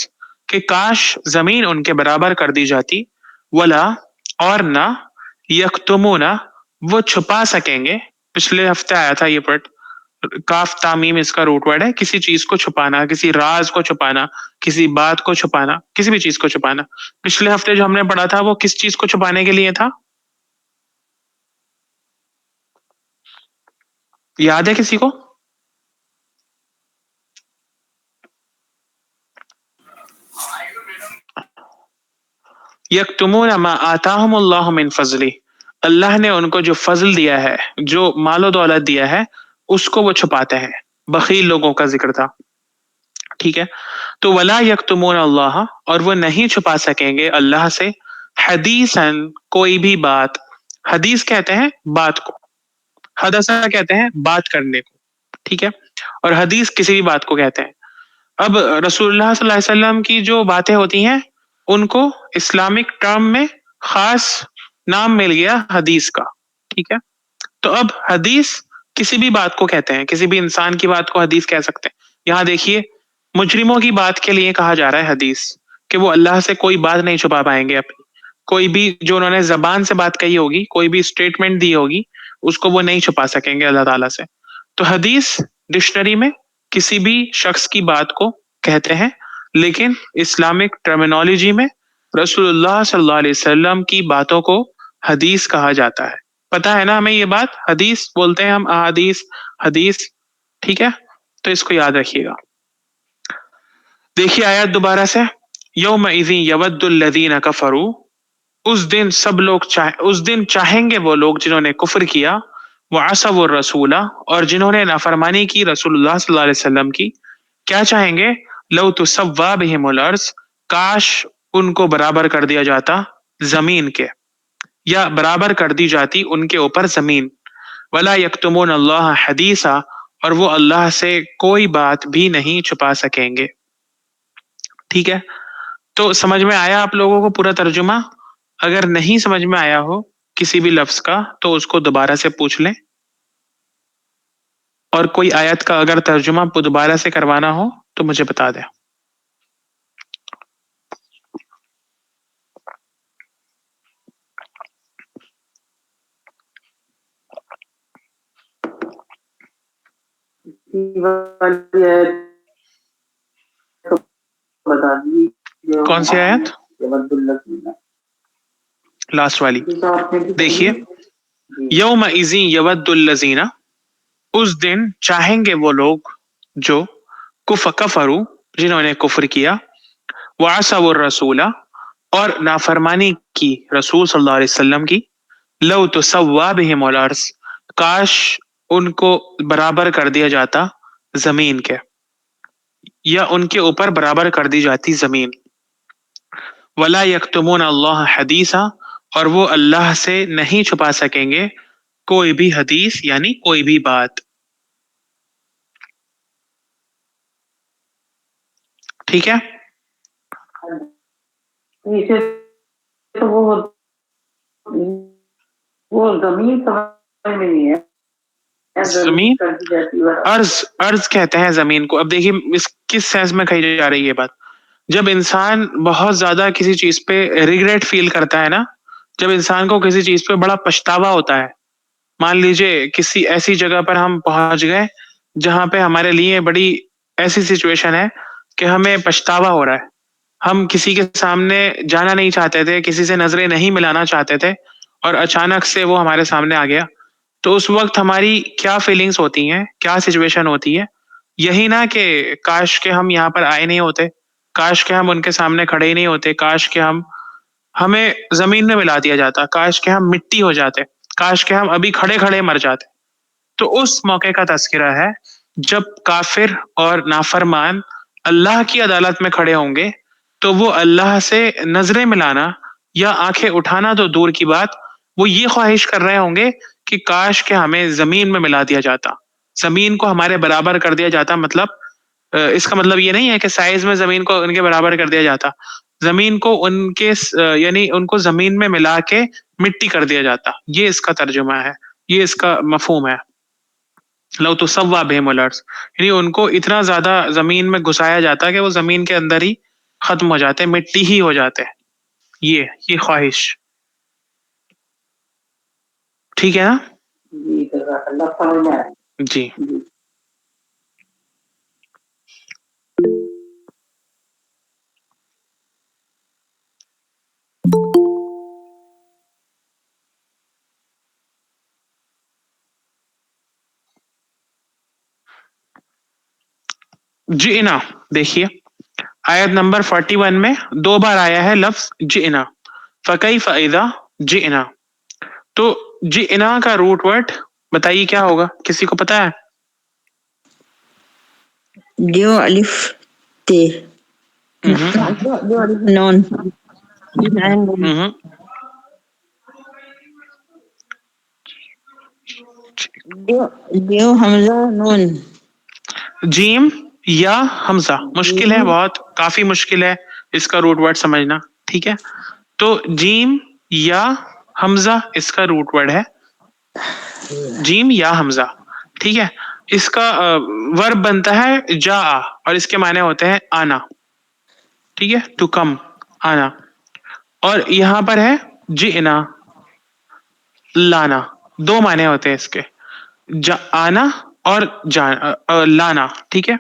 کہ کاش زمین ان کے برابر کر دی جاتی. ولا, اور نہ, یکتمون, وہ چھپا سکیں گے. پچھلے ہفتے آیا تھا یہ پٹ, کاف تامیم اس کا روٹ ورڈ ہے, کسی چیز کو چھپانا, کسی راز کو چھپانا, کسی بات کو چھپانا, کسی بھی چیز کو چھپانا. پچھلے ہفتے جو ہم نے پڑھا تھا وہ کس چیز کو چھپانے کے لیے تھا؟ یاد ہے کسی کو؟ یکتمون ما آتاہم اللہ من فضلہ, اللہ نے ان کو جو فضل دیا ہے, جو مال و دولت دیا ہے, اس کو وہ چھپاتے ہیں. بخیل لوگوں کا ذکر تھا. ٹھیک ہے, تو ولا یکتمون اللہ, اور وہ نہیں چھپا سکیں گے اللہ سے, حدیثاً, کوئی بھی بات. حدیث کہتے ہیں بات کو, حدثہ کہتے ہیں بات کرنے کو. ٹھیک ہے, اور حدیث کسی بھی بات کو کہتے ہیں. اب رسول اللہ صلی اللہ علیہ وسلم کی جو باتیں ہوتی ہیں, ان کو اسلامک ٹرم میں خاص نام مل گیا حدیث کا. ٹھیک ہے, تو اب حدیث کسی بھی بات کو کہتے ہیں, کسی بھی انسان کی بات کو حدیث کہہ سکتے ہیں. یہاں دیکھیے, مجرموں کی بات کے لیے کہا جا رہا ہے حدیث, کہ وہ اللہ سے کوئی بات نہیں چھپا پائیں گے اپنی. کوئی بھی جو انہوں نے زبان سے بات کہی ہوگی, کوئی بھی اسٹیٹمنٹ دی ہوگی, اس کو وہ نہیں چھپا سکیں گے اللہ تعالیٰ سے. تو حدیث ڈکشنری میں کسی بھی شخص کی بات کو کہتے ہیں, لیکن اسلامک ٹرمینالوجی میں رسول اللہ صلی اللہ علیہ وسلم کی باتوں کو حدیث کہا جاتا ہے. پتہ ہے نا ہمیں یہ بات, حدیث بولتے ہیں ہم احادیث, حدیث. ٹھیک ہے, تو اس کو یاد رکھیے گا. دیکھیے آیات دوبارہ سے, یومئذ یود الذین کفروا, اس دن سب لوگ اس دن چاہیں گے وہ لوگ جنہوں نے کفر کیا, وعصوا الرسول, اور جنہوں نے نافرمانی کی رسول اللہ صلی اللہ علیہ وسلم کی. کیا چاہیں گے؟ لو تسوا بہم الارض, کاش ان کو برابر کر دیا جاتا زمین کے, یا برابر کر دی جاتی ان کے اوپر زمین. ولا یکتمون اللہ حدیثا, اور وہ اللہ سے کوئی بات بھی نہیں چھپا سکیں گے. ٹھیک ہے, تو سمجھ میں آیا آپ لوگوں کو پورا ترجمہ؟ اگر نہیں سمجھ میں آیا ہو کسی بھی لفظ کا تو اس کو دوبارہ سے پوچھ لیں، اور کوئی آیت کا اگر ترجمہ دوبارہ سے کروانا ہو تو مجھے بتا دیں۔ کون سی آیت؟ لاسٹ والی دیکھیے، یومئذ یود الذین، اس دن چاہیں گے وہ لوگ جو کفروا، جنہوں نے کفر کیا، وعصوا الرسول، اور نافرمانی کی رسول صلی اللہ علیہ وسلم کی، لو تسوا بہم الارض، کاش ان کو برابر کر دیا جاتا زمین کے، یا ان کے اوپر برابر کر دی جاتی زمین، ولا یکتمون اللہ حدیثا، اور وہ اللہ سے نہیں چھپا سکیں گے کوئی بھی حدیث، یعنی کوئی بھی بات۔ ٹھیک ہے، زمین ارض کہتے ہیں زمین کو۔ اب دیکھیے اس کس سینس میں کہی جا رہی ہے یہ بات، جب انسان بہت زیادہ کسی چیز پہ ریگریٹ فیل کرتا ہے نا، جب انسان کو کسی چیز پہ بڑا پچھتاوا ہوتا ہے، مان لیجئے کسی ایسی جگہ پر ہم پہنچ گئے جہاں پہ ہمارے لیے بڑی ایسی سچویشن ہے کہ ہمیں پچھتاوا ہو رہا ہے، ہم کسی کے سامنے جانا نہیں چاہتے تھے، کسی سے نظریں نہیں ملانا چاہتے تھے، اور اچانک سے وہ ہمارے سامنے آ گیا، تو اس وقت ہماری کیا فیلنگز ہوتی ہیں، کیا سچویشن ہوتی ہے؟ یہی نا کہ کاش کہ ہم یہاں پر آئے نہیں ہوتے، کاش کہ ہم ان کے سامنے کھڑے ہی نہیں ہوتے، کاش کہ ہمیں زمین میں ملا دیا جاتا، کاش کہ ہم مٹی ہو جاتے، کاش کہ ہم ابھی کھڑے کھڑے مر جاتے۔ تو اس موقع کا تذکرہ ہے جب کافر اور نافرمان اللہ کی عدالت میں کھڑے ہوں گے، تو وہ اللہ سے نظریں ملانا یا آنکھیں اٹھانا تو دور کی بات، وہ یہ خواہش کر رہے ہوں گے کہ کاش کہ ہمیں زمین میں ملا دیا جاتا، زمین کو ہمارے برابر کر دیا جاتا۔ مطلب اس کا مطلب یہ نہیں ہے کہ سائز میں زمین کو ان کے برابر کر دیا جاتا، زمین کو ان کے یعنی ان کو زمین میں ملا کے مٹی کر دیا جاتا، یہ اس کا ترجمہ ہے، یہ اس کا مفہوم ہے۔ لو تسوا بہم الارض، یعنی ان کو اتنا زیادہ زمین میں گھسایا جاتا کہ وہ زمین کے اندر ہی ختم ہو جاتے، مٹی ہی ہو جاتے۔ یہ خواہش، ٹھیک ہے نا؟ جی جئنا، دیکھیے آیت نمبر 41 میں 2 بار آیا ہے لفظ جئنا، فکیف اذا جئنا، تو جئنا کا روٹ ورڈ بتائیے کیا ہوگا، کسی کو پتا ہے؟ جو الف تے، جو الف نون، جو حمزہ نون، جیم یا حمزہ، مشکل ہے بہت، کافی مشکل ہے اس کا روٹ ورڈ سمجھنا، ٹھیک ہے؟ تو جیم یا حمزہ اس کا روٹ ورڈ ہے، جیم یا حمزہ، ٹھیک ہے؟ اس کا ورب بنتا ہے جا، اور اس کے معنی ہوتے ہیں آنا، ٹھیک ہے؟ ٹو کم، آنا، اور یہاں پر ہے جئنا، لانا، 2 معنی ہوتے ہیں اس کے، آنا اور لانا، ٹھیک ہے؟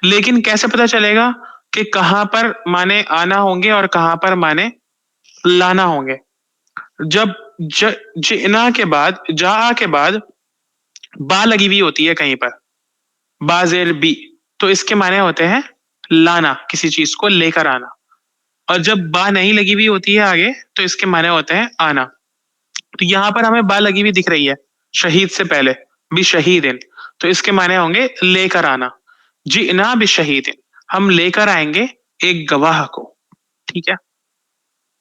لیکن کیسے پتا چلے گا کہ کہاں پر معنی آنا ہوں گے اور کہاں پر معنی لانا ہوں گے؟ جب جئنا کے بعد، جا کے بعد با لگی ہوئی ہوتی ہے کہیں پر، با زیر بی، تو اس کے معنی ہوتے ہیں لانا، کسی چیز کو لے کر آنا، اور جب با نہیں لگی ہوئی ہوتی ہے آگے تو اس کے معنی ہوتے ہیں آنا۔ تو یہاں پر ہمیں با لگی ہوئی دکھ رہی ہے شہید سے پہلے، بھی شہیدن، تو اس کے معنی ہوں گے لے کر آنا، جئنا بشہیدن، ہم لے کر آئیں گے ایک گواہ کو، ٹھیک ہے؟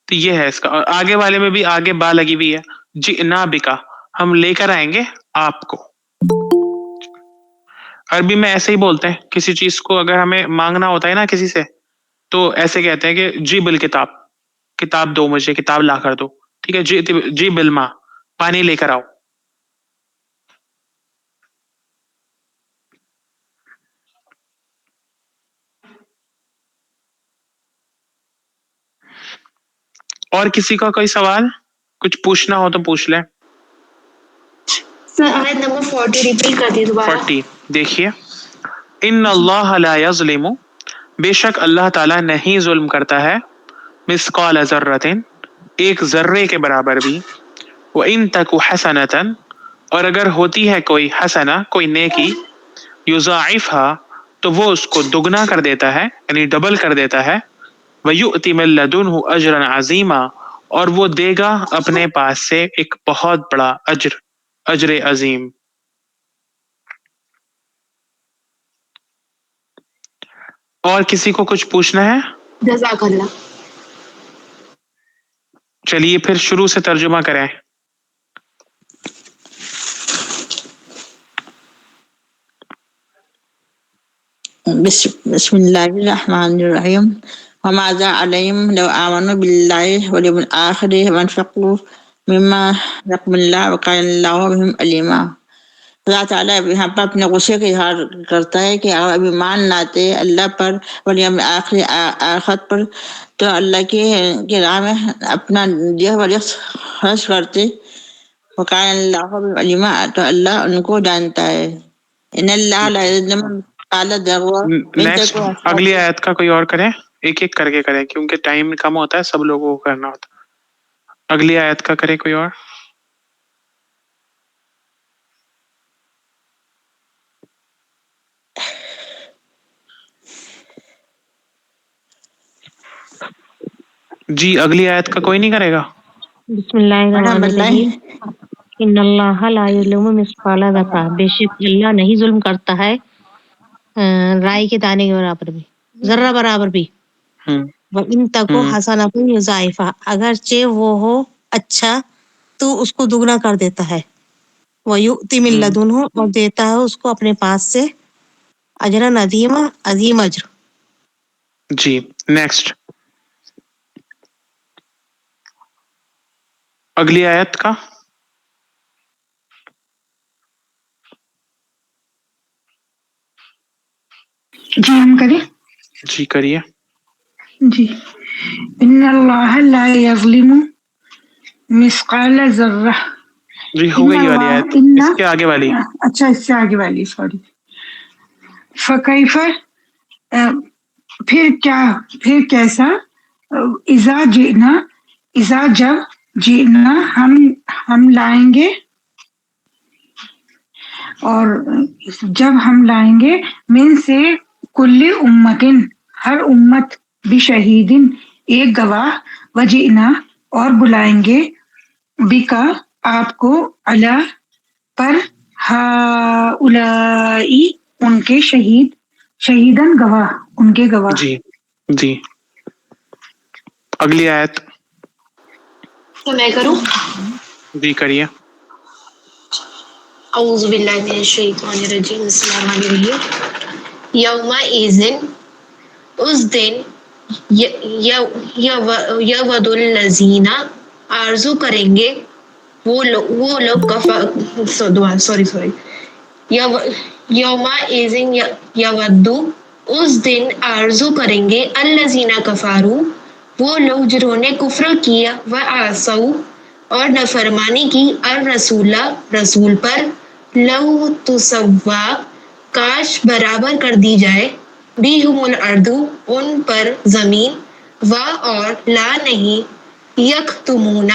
تو یہ ہے اس کا، اور آگے والے میں بھی آگے با لگی ہوئی ہے، جئنا بکا، ہم لے کر آئیں گے آپ کو۔ عربی میں ایسے ہی بولتے ہیں، کسی چیز کو اگر ہمیں مانگنا ہوتا ہے نا کسی سے، تو ایسے کہتے ہیں کہ جی بالکتاب، کتاب دو، مجھے کتاب لا کر دو، ٹھیک ہے؟ جی بالما، پانی لے کر آؤ. اور کسی کا کوئی سوال کچھ پوچھنا ہو تو پوچھ لیں. سر آیت نمبر 40 ریپیٹ کر دیے دوبارہ. 40 دیکھیے. ان اللہ لا یظلم، بے شک اللہ تعالیٰ نہیں ظلم کرتا ہے، مثقال ذرۃ، ایک ذرے کے برابر بھی، وَإِن تَكُ حَسَنَةً، اور اگر ہوتی ہے کوئی حسنہ کوئی نیکی، یضاعفها، تو وہ اس کو دگنا کر دیتا ہے یعنی ڈبل کر دیتا ہے، وَيُؤْتِ مِن لَّدُنْهُ أَجْرًا عَظِيمًا، اور وہ دے گا اپنے پاس سے ایک بہت بڑا اجر عظیم. اور کسی کو کچھ پوچھنا ہے؟ جزاک اللہ. چلیے پھر شروع سے ترجمہ کریں. بسم اللہ الرحمن الرحیم. وماذا علیہم لو آمنوا باللہ والیوم الآخر وانفقوا مما رزقهم اللہ وکان اللہ بہم علیما. اللہ تعالیٰ یہاں پر اپنے غصے کا اظہار کرتا ہے کہ اگر اب ایمان لاتے اللہ پر والیوم الآخر آخرت پر تو اللہ کی راہ میں اپنا دیا ہوا رزق خرچ کرتے. وکان اللہ بہم علیما، تو اللہ ان کو جانتا ہے. ان اللہ لا یظلم مثقال ذرہ. نیکسٹ اگلی آیت کا کوئی اور کریں، ایک ایک کر کے کریں کیونکہ ٹائم کم ہوتا ہے، سب لوگوں کو کرنا ہوتا ہے. اگلی آیت کا کرے کوئی اور. جی اگلی آیت کا کوئی نہیں کرے گا. بسم اللہ الرحمن الرحیم. ان اللہ لا یظلم مثقال ذرہ، بے شک اللہ نہیں ظلم کرتا ہے رائی کے دانے کے برابر بھی، ذرہ برابر بھی. وَإِن تَكُ حَسَنَةٌ يُضَاعِفْهَا، اگرچہ وہ ہو اچھا تو اس کو دگنا کر دیتا ہے. وَيُؤْتِ مِن لَّدُنْهُ، اور دیتا ہے اس کو اپنے پاس سے اجرا عظیما، عظیم اجر. جی نیکسٹ اگلی آیت کا. جی ہم کریں. جی کریے. جی. ان اللہ لا یظلم مثقال ذرہ. جی ہو گئی والی آیت، اس کے آگے والی. اچھا اس سے آگے والی، سوری. فکیف، پھر کیسا، اذا جب جئنا ہم لائیں گے، اور جب ہم لائیں گے من سے کل امتن، ہر امت بشہیدن، ایک گواہ، وجئنا، اور بلائیں گے بکا، آپ کو، علی، پر، ہؤلائی، ان کے، شہیدن، گواہ، ان کے گواہ. جی جی اگلی آیت. تو میں کروں. جی کریے. اعوذ باللہ من الشیطان الرجیم. بسم اللہ الرحمن الرحیم. یومئذ، اس دن، یود الذین، آرزو کریں گے وہ لوگ سوری یومئذ یود، اس دن آرزو کریں گے الذین کفروا، وہ لوگ جنہوں نے کفر کیا، وعصوا، اور نافرمانی کی، الرسول، رسول پر، لو تسوا، کاش برابر کر دی جائے، بہم الارض، ان پر زمین، اور لا نہیں، یکتمون،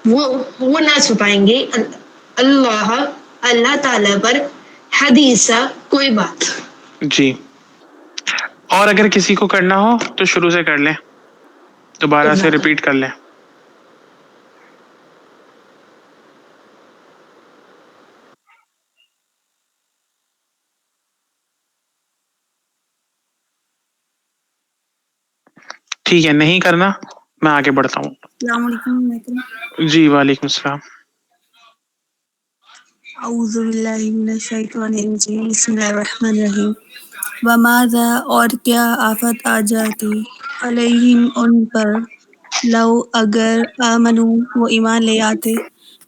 وہ نہ چھپائیں گے، اللہ تعالی پر، حدیثہ، کوئی بات. جی اور اگر کسی کو کرنا ہو تو شروع سے کر لیں، دوبارہ سے ریپیٹ کر لیں. ٹھیک ہے، نہیں کرنا میں آگے بڑھتا ہوں. السلام علیکم. جی وعلیکم السلام. اعوذ باللہ من الشیطان الرجیم. بسم اللہ الرحمن الرحیم. وماذا، اور کیا آفت آ جاتی، علیہم، ان پر، لو، اگر، آمنو، وہ ایمان لے آتے،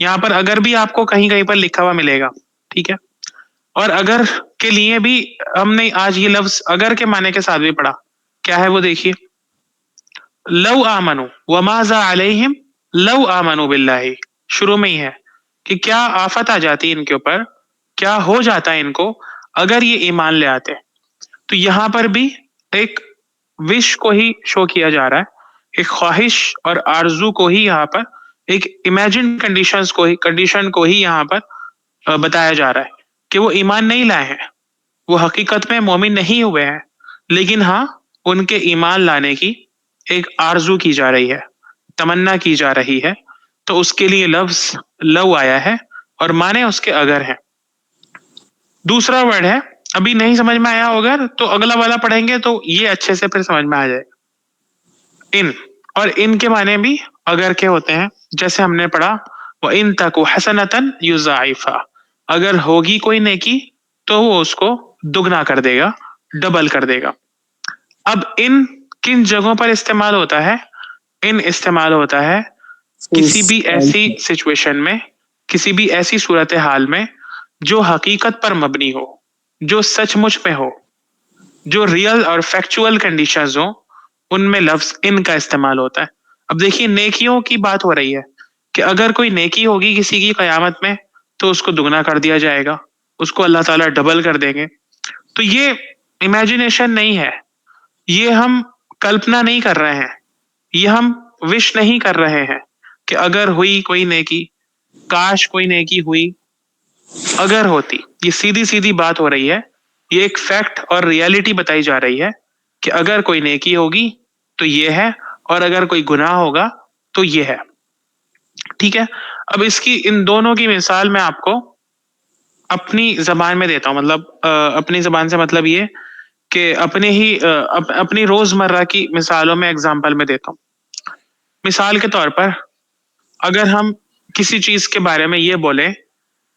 یہاں پر اگر بھی آپ کو کہیں کہیں پر لکھا ہوا ملے گا، ٹھیک ہے. اور اگر کے لیے بھی ہم نے آج یہ لفظ اگر کے معنی کے ساتھ بھی پڑھا. کیا ہے وہ دیکھیے، لو آمنو وماذا علیہم لو آمنو باللہ، شروع میں ہی ہے کہ کیا آفت آ جاتی ان کے اوپر، کیا ہو جاتا ہے ان کو اگر یہ ایمان لے آتے. تو یہاں پر بھی ایک وش کو ہی شو کیا جا رہا ہے، ایک خواہش اور آرزو کو ہی یہاں پر، ایک امیجن کنڈیشن کو ہی یہاں پر بتایا جا رہا ہے کہ وہ ایمان نہیں لائے ہیں، وہ حقیقت میں مومن نہیں ہوئے ہیں، لیکن ہاں ان کے ایمان لانے کی ایک آرزو کی جا رہی ہے، تمنا کی جا رہی ہے. تو اس کے لیے لفظ لو آیا ہے اور معنی اس کے اگر ہیں. دوسرا ورڈ ہے، ابھی نہیں سمجھ میں آیا ہوگا تو اگلا والا پڑھیں گے تو یہ اچھے سے پھر سمجھ میں آ جائے. ان، اور ان کے معنی بھی اگر کے ہوتے ہیں، جیسے ہم نے پڑھا وَإِن تَكُ حَسَنَةً يُضَاعِفْهَا، اگر ہوگی کوئی نیکی تو وہ اس کو دگنا کر دے گا، ڈبل کر دے گا. اب ان کن جگہوں پر استعمال ہوتا ہے؟ ان استعمال ہوتا ہے کسی بھی ایسی سچویشن میں، کسی بھی ایسی صورتحال میں جو حقیقت پر مبنی ہو، جو سچ مچ میں ہو، جو ریئل اور فیکچوئل کنڈیشنز ہوں، ان میں لفظ ان کا استعمال ہوتا ہے. اب دیکھیے نیکیوں کی بات ہو رہی ہے کہ اگر کوئی نیکی ہوگی کسی کی قیامت میں تو اس کو دگنا کر دیا جائے گا، اس کو اللہ تعالیٰ ڈبل کر دیں گے. تو یہ امیجنیشن نہیں ہے، یہ ہم کلپنا نہیں کر رہے ہیں، یہ ہم وش نہیں کر رہے ہیں کہ اگر ہوئی کوئی نیکی، کاش کوئی نیکی ہوئی، اگر ہوتی. یہ سیدھی سیدھی بات ہو رہی ہے، یہ ایک فیکٹ اور ریالٹی بتائی جا رہی ہے کہ اگر کوئی نیکی ہوگی تو یہ ہے، اور اگر کوئی گناہ ہوگا تو یہ ہے. ٹھیک ہے. اب اس کی ان دونوں کی مثال میں آپ کو اپنی زبان میں دیتا ہوں، مطلب اپنی زبان سے مطلب یہ کہ اپنی روزمرہ کی مثالوں میں اگزامپل میں دیتا ہوں. مثال کے طور پر اگر ہم کسی چیز کے بارے میں یہ بولیں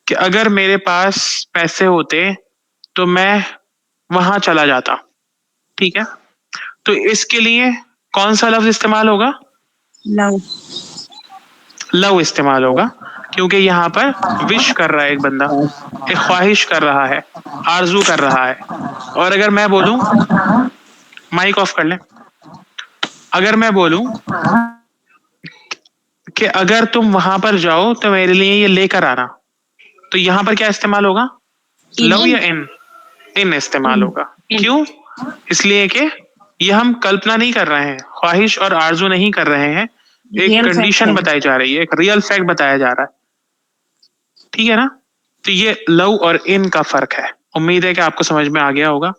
کہ اگر میرے پاس پیسے ہوتے تو میں وہاں چلا جاتا، ٹھیک ہے. تو اس کے لیے کون سا لفظ استعمال ہوگا؟ لو استعمال ہوگا، کیونکہ یہاں پر وش کر رہا ہے ایک بندہ، ایک خواہش کر رہا ہے، آرزو کر رہا ہے. اور اگر میں بولوں، مائک آف کر لیں، اگر میں بولوں کہ اگر تم وہاں پر جاؤ تو میرے لیے یہ لے کر آنا، تو یہاں پر کیا استعمال ہوگا؟ لو یا ان استعمال ہوگا. کیوں؟ اس لیے کہ یہ ہم کلپنا نہیں کر رہے ہیں، خواہش اور آرزو نہیں کر رہے ہیں، ایک کنڈیشن بتائی جا رہی ہے، ایک ریئل فیکٹ بتایا جا رہا ہے. ٹھیک ہے نا. تو یہ لو اور ان کا فرق ہے. امید ہے کہ آپ کو سمجھ میں آ گیا ہوگا.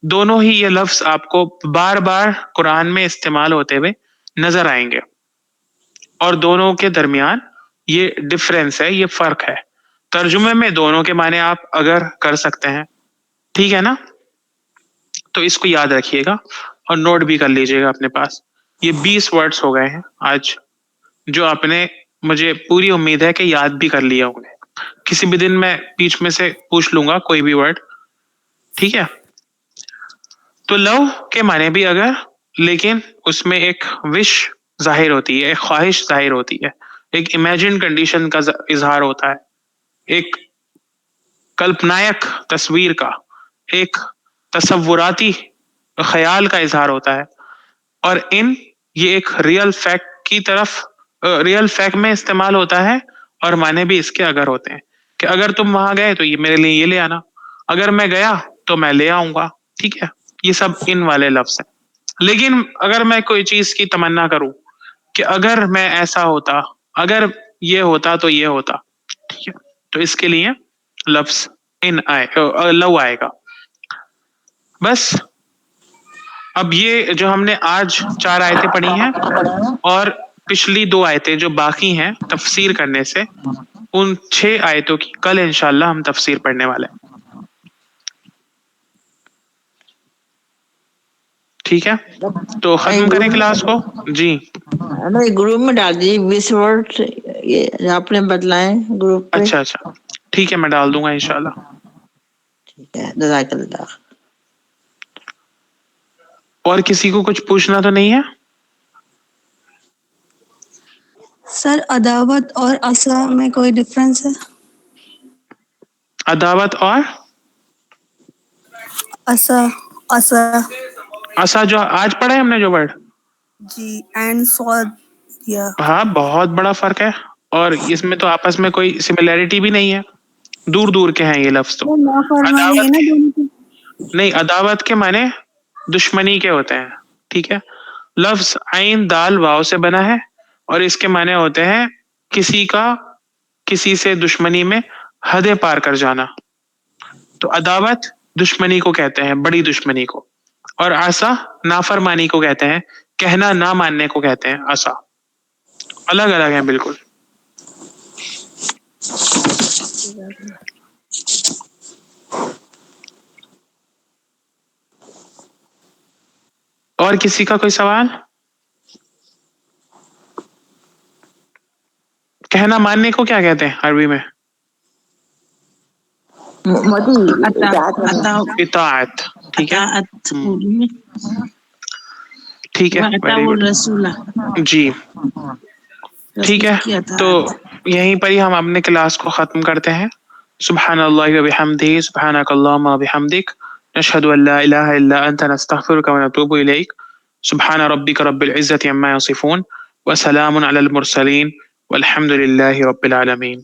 دونوں ہی یہ لفظ آپ کو بار بار قرآن میں استعمال ہوتے ہوئے نظر آئیں گے، اور دونوں کے درمیان یہ ڈفرینس ہے، یہ فرق ہے. ترجمے میں دونوں کے معنی آپ اگر کر سکتے ہیں، ٹھیک ہے نا. تو اس کو یاد رکھیے گا اور نوٹ بھی کر لیجیے گا اپنے پاس. یہ 20 ورڈز ہو گئے ہیں آج، جو آپ نے، مجھے پوری امید ہے کہ یاد بھی کر لیا ہوں گے. کسی بھی دن میں بیچ میں سے پوچھ لوں گا کوئی بھی ورڈ، ٹھیک ہے. تو لو کے معنی بھی اگر، لیکن اس میں ایک وش ظاہر ہوتی ہے، ایک خواہش ظاہر ہوتی ہے، ایک امیجن کنڈیشن کا اظہار ہوتا ہے، ایک کلپنائک تصویر کا، ایک تصوراتی خیال کا اظہار ہوتا ہے. اور ان یہ ایک ریئل فیکٹ کی طرف، ریئل فیکٹ میں استعمال ہوتا ہے، اور معنی بھی اس کے اگر ہوتے ہیں کہ اگر تم وہاں گئے تو یہ میرے لیے یہ لے آنا، اگر میں گیا تو میں لے آؤں گا. ٹھیک ہے. یہ سب ان والے لفظ ہیں. لیکن اگر میں کوئی چیز کی تمنا کروں کہ اگر میں ایسا ہوتا، اگر یہ ہوتا تو یہ ہوتا، ٹھیک ہے، تو اس کے لیے لفظ ان لو آئے گا. بس اب یہ جو ہم نے آج 4 آیتیں پڑھی ہیں اور پچھلی 2 آیتیں جو باقی ہیں تفسیر کرنے سے، ان 6 آیتوں کی کل انشاءاللہ ہم تفسیر پڑھنے والے ہیں. ٹھیک ہے. تو ختم کریں کلاس کو. جی گروپ میں ڈال دیجیے 20 ورڈ یہ آپ نے بتلائے گروپ پہ. اچھا ٹھیک ہے، میں ڈال دوں گا انشاءاللہ. ٹھیک ہے، جزاک اللہ. اور کسی کو کچھ پوچھنا تو نہیں ہے؟ سر عداوت اور عصا میں کوئی ڈفرینس ہے؟ عداوت اور عصا عصا عصا جو آج پڑھا ہے ہم نے جو ورڈ، جی اینڈ سواد یا ہاں بہت بڑا فرق ہے، اور اس میں تو آپس میں کوئی سملیرٹی بھی نہیں ہے، دور دور کے ہیں یہ لفظ تو. وہ نافرمانی ہے عداوت نا کے دونوں کی. نہیں، عداوت کے معنی دشمنی کے ہوتے ہیں، ٹھیک ہے. لفظ عین دال واو سے بنا ہے، اور اس کے معنی ہوتے ہیں کسی کا کسی سے دشمنی میں حدیں پار کر جانا. تو عداوت دشمنی کو کہتے ہیں، بڑی دشمنی کو، اور عصا نافرمانی کو کہتے ہیں، کہنا نہ ماننے کو کہتے ہیں. عصا الگ الگ ہیں بالکل. اور کسی کا کوئی سوال؟ کہنا ماننے کو کیا کہتے ہیں عربی میں؟ اطاعت. ٹھیک ہے، ٹھیک ہے، ویری گڈ. جی ٹھیک ہے، تو یہیں پر ہی ہم اپنے کلاس کو ختم کرتے ہیں. سبحان اللہ و بحمدہ، سبحانک اللہم و بحمدک، نشہد ان لا الہ الا انت، نستغفرک و نتوب الیک. سبحان ربک رب العزة عما یصفون، وسلام علی المرسلین، والحمد للہ رب العالمین.